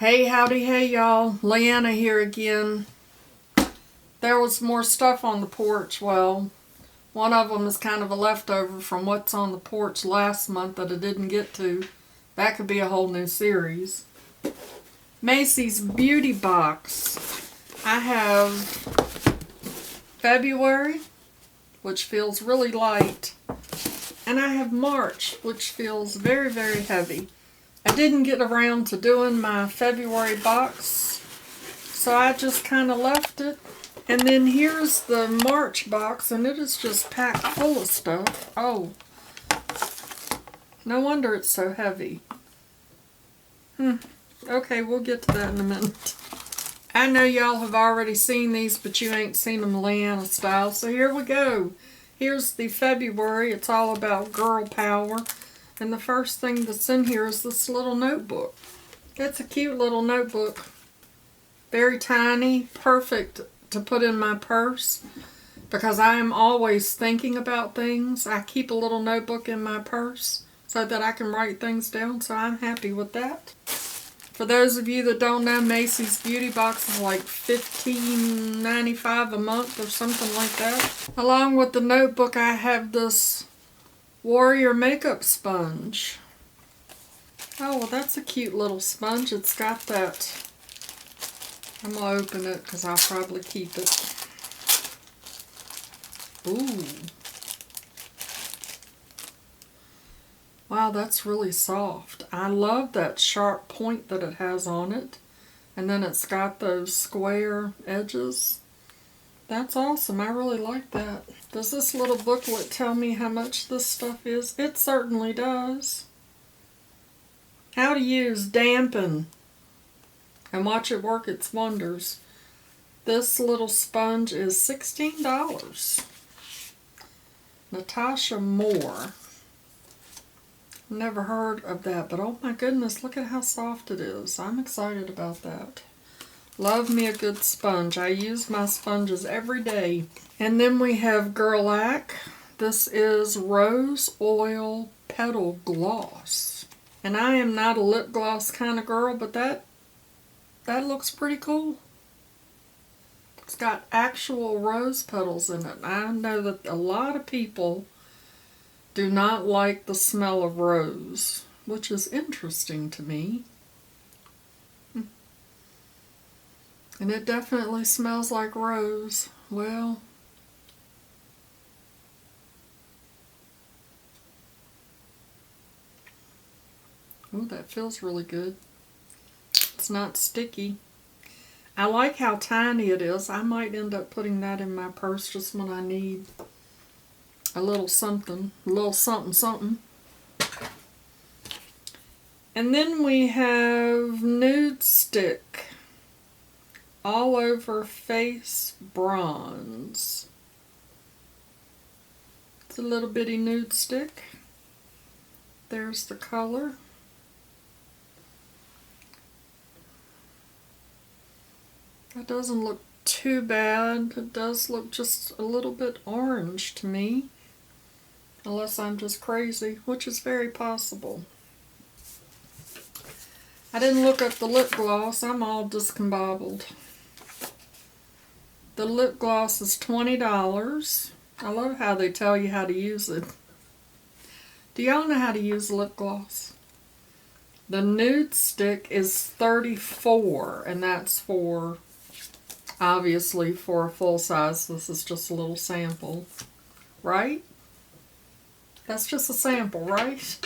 Hey, howdy, hey y'all. Leanna here again. There was more stuff on the porch. Well, one of them is kind of a leftover from what's on the porch last month that I didn't get to. That could be a whole new series. Macy's beauty box. I have February, which feels really light. And I have March, which feels very, very heavy. I didn't get around to doing my February box, so I just kind of left it. And then here's the March box, and it is just packed full of stuff. Oh, no wonder it's so heavy. Okay, we'll get to that in a minute. I know y'all have already seen these, but you ain't seen them Leanna style, so here we go. Here's the February. It's all about girl power. And the first thing that's in here is this little notebook. It's a cute little notebook. Very tiny, perfect to put in my purse because I am always thinking about things. I keep a little notebook in my purse so that I can write things down, so I'm happy with that. For those of you that don't know, Macy's beauty box is like $15.95 a month or something like that. Along with the notebook, I have this Warrior makeup sponge. Oh, well, that's a cute little sponge. It's got that. I'm going to open it because I'll probably keep it. Ooh. Wow, that's really soft. I love that sharp point that it has on it. And then it's got those square edges. That's awesome. I really like that. Does this little booklet tell me how much this stuff is? It certainly does. How to use dampen and watch it work its wonders. This little sponge is $16. Natasha Moor. Never heard of that, but oh my goodness, look at how soft it is. I'm excited about that. Love me a good sponge. I use my sponges every day. And then we have Girlac. This is Rose Oil Petal Gloss. And I am not a lip gloss kind of girl, but that looks pretty cool. It's got actual rose petals in it. I know that a lot of people do not like the smell of rose, which is interesting to me. And it definitely smells like rose. Well, oh, that feels really good. It's not sticky. I like how tiny it is. I might end up putting that in my purse just when I need a little something, something. And then we have NUDESTIX All Over Face Bronze. It's a little bitty nude stick. There's the color. That doesn't look too bad. It does look just a little bit orange to me. Unless I'm just crazy, which is very possible. I didn't look up the lip gloss. I'm all discombobbled. The lip gloss is $20. I love how they tell you how to use it. Do y'all know how to use lip gloss? The NUDESTIX is $34, and that's for, obviously, for a full size. This is just a little sample, right? That's just a sample, right?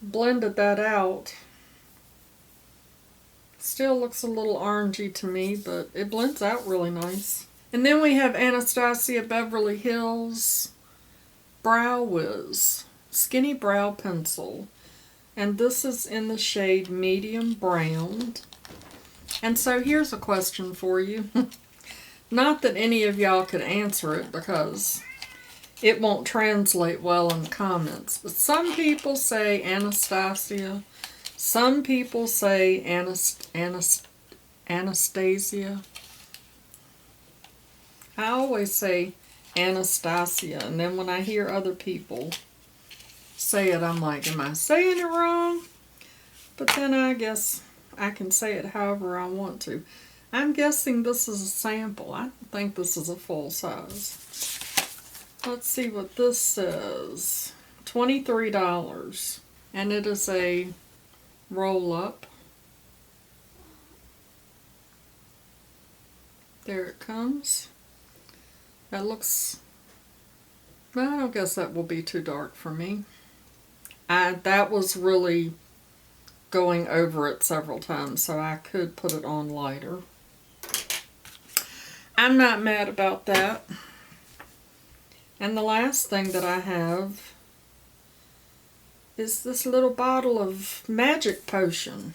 Blended that out. Still looks a little orangey to me, but it blends out really nice. And then we have Anastasia Beverly Hills Brow Wiz Skinny Brow Pencil. And this is in the shade Medium Brown. And so here's a question for you. Not that any of y'all could answer it because it won't translate well in the comments. But some people say Anastasia. Some people say Anastasia. I always say Anastasia, and then when I hear other people say it, I'm like, am I saying it wrong? But then I guess I can say it however I want to. I'm guessing this is a sample. I don't think this is a full size. Let's see what this says. $23. And it is a roll-up. There it comes. That looks... Well, I don't guess that will be too dark for me. That was really going over it several times, so I could put it on lighter. I'm not mad about that. And the last thing that I have is this little bottle of magic potion.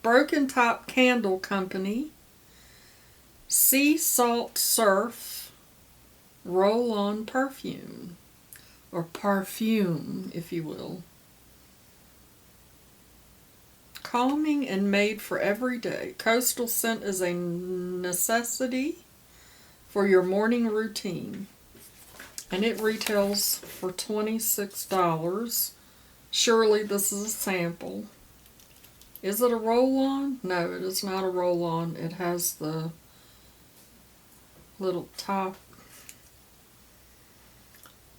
Broken Top Candle Company. Sea Salt Surf Roll-On Perfume. Or parfume, if you will. Calming and made for every day. Coastal scent is a necessity for your morning routine. And it retails for $26. Surely this is a sample. Is it a roll-on? No, it is not a roll-on. It has the little top.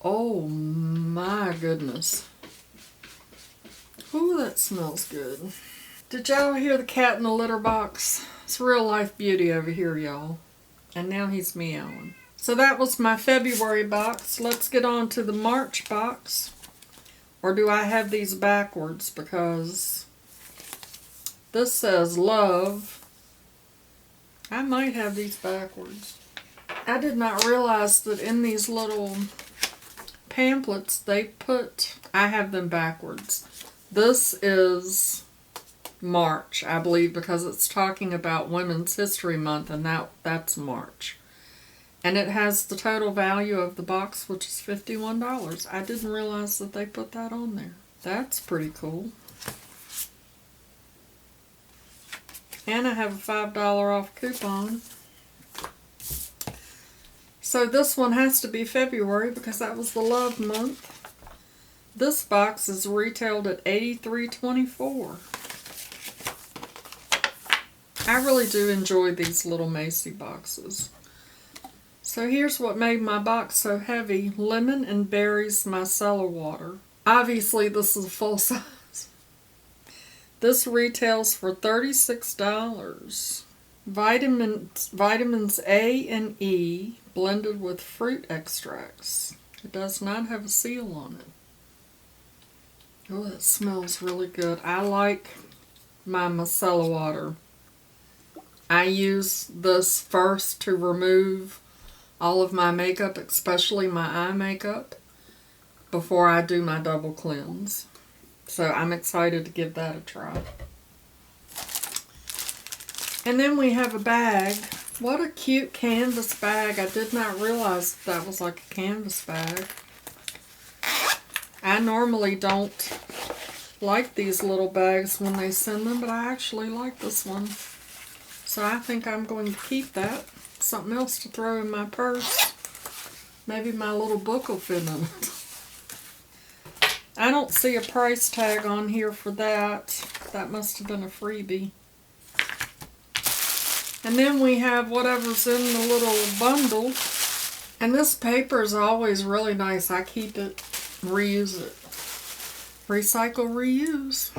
Oh my goodness. Ooh, that smells good. Did y'all hear the cat in the litter box? It's real life beauty over here, y'all. And now he's meowing. So that was my February box. Let's get on to the March box. Or do I have these backwards? Because this says love. I might have these backwards. I did not realize that in these little pamphlets they put, I have them backwards. This is March, I believe, because it's talking about Women's History Month, and that's March. And it has the total value of the box, which is $51. I didn't realize that they put that on there. That's pretty cool. And I have a $5 off coupon. So this one has to be February because that was the love month. This box is retailed at $83.24. I really do enjoy these little Macy boxes. So here's what made my box so heavy. Lemon and berries micellar water. Obviously this is full size. This retails for $36. Vitamins A and E blended with fruit extracts. It does not have a seal on it. Oh, it smells really good. I like my micellar water. I use this first to remove all of my makeup, especially my eye makeup, before I do my double cleanse. So I'm excited to give that a try. And then we have a bag. What a cute canvas bag. I did not realize that was like a canvas bag. I normally don't like these little bags when they send them, but I actually like this one. So I think I'm going to keep that. Something else to throw in my purse. Maybe my little book will fit in it. I don't see a price tag on here for that. That must have been a freebie. And then we have whatever's in the little bundle. And this paper is always really nice. I keep it, reuse it. Recycle, reuse.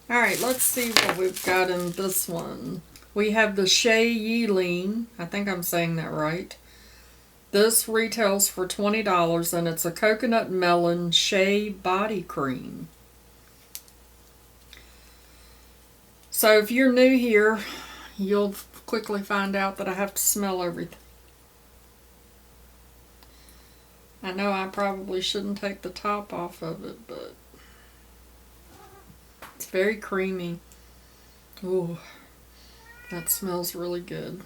Alright, let's see what we've got in this one. We have the Shea Yeleen. I think I'm saying that right. This retails for $20 and it's a coconut melon Shea body cream. So if you're new here, you'll quickly find out that I have to smell everything. I know I probably shouldn't take the top off of it, but it's very creamy. Ooh, that smells really good.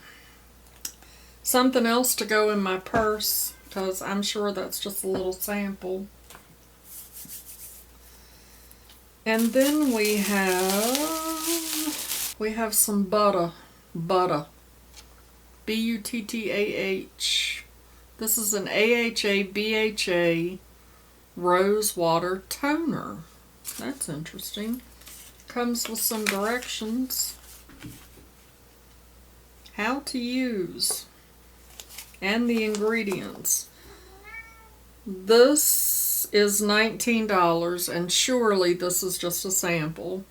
Something else to go in my purse, because I'm sure that's just a little sample. And then we have some Buttah. Buttah. B-U-T-T-A-H. This is an AHA, BHA Rosewater toner. That's interesting. Comes with some directions. How to use. And the ingredients. This is $19, and surely this is just a sample.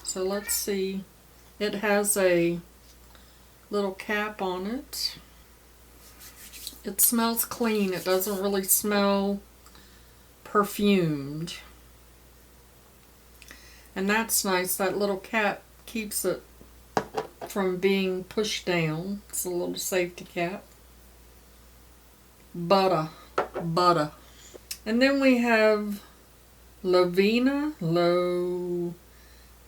So let's see. It has a little cap on it. It smells clean. It doesn't really smell perfumed. And that's nice. That little cap keeps it from being pushed down. It's a little safety cap. Buttah. And then we have Lovinah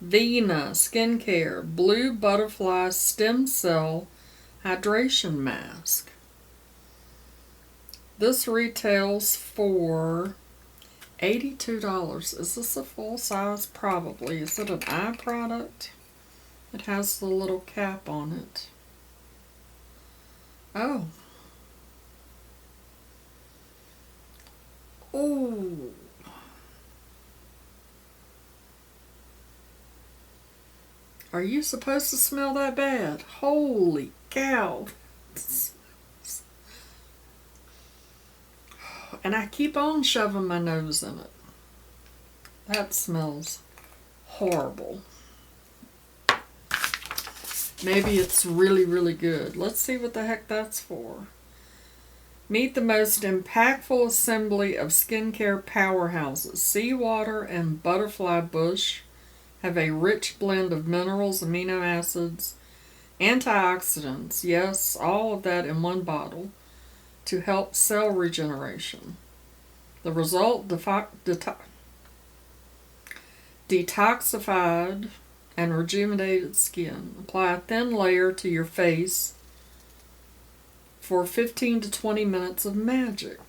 Skincare Blue Butterfly Stem Cell Hydration Mask. This retails for $82. Is this a full size? Probably. Is it an eye product? It has the little cap on it. Oh. Ooh. Are you supposed to smell that bad? Holy cow. And I keep on shoving my nose in it. That smells horrible. Maybe it's really, really good. Let's see what the heck that's for. Meet the most impactful assembly of skincare powerhouses. Seawater and butterfly bush have a rich blend of minerals, amino acids, antioxidants. Yes, all of that in one bottle to help cell regeneration. The result, detoxified and rejuvenated skin. Apply a thin layer to your face for 15 to 20 minutes of magic.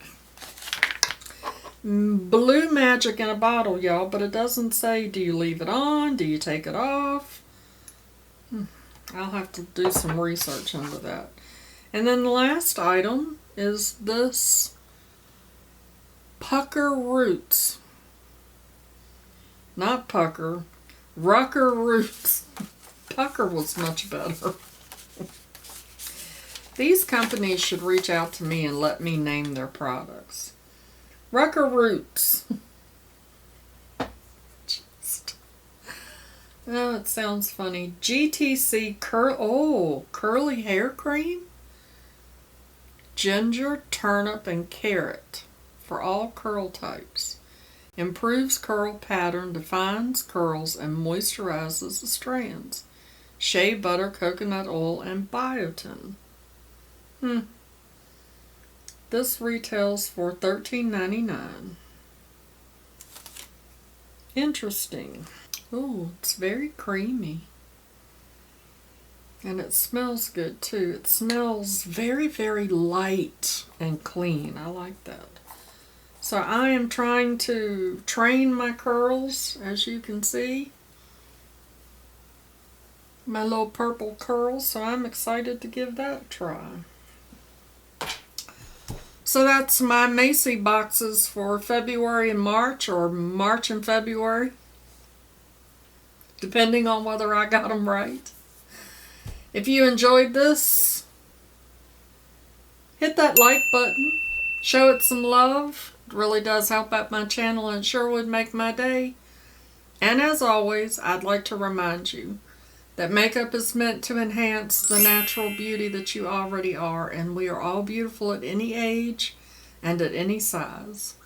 Blue magic in a bottle, y'all, but it doesn't say, do you leave it on? Do you take it off? I'll have to do some research into that. And then the last item is this Pucker Roots. Not Pucker. Rucker Roots. Pucker was much better. These companies should reach out to me and let me name their products. Rucker Roots. Oh, it sounds funny. GTC curly hair cream. Ginger, turnip, and carrot for all curl types. Improves curl pattern, defines curls, and moisturizes the strands. Shea butter, coconut oil, and biotin. This retails for $13.99. Interesting. Ooh, it's very creamy. And it smells good too. It smells very, very light and clean. I like that. So I am trying to train my curls, as you can see. My little purple curls. So I'm excited to give that a try. So that's my Macy boxes for February and March, or March and February, depending on whether I got them right. If you enjoyed this, hit that like button. Show it some love. It really does help out my channel and sure would make my day. And as always, I'd like to remind you that makeup is meant to enhance the natural beauty that you already are, and we are all beautiful at any age and at any size.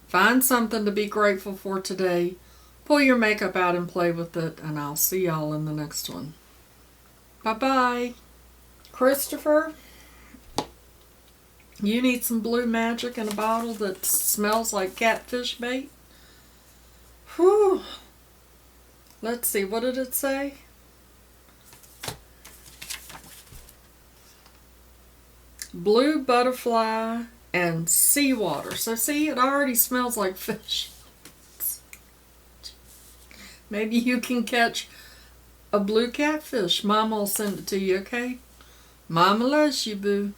Find something to be grateful for today. Pull your makeup out and play with it, and I'll see y'all in the next one. Bye-bye. Christopher, you need some blue magic in a bottle that smells like catfish bait? Whew. Let's see, what did it say? Blue butterfly and seawater. So see, it already smells like fish. Maybe you can catch a blue catfish. Mama will send it to you, okay? Mama loves you, boo.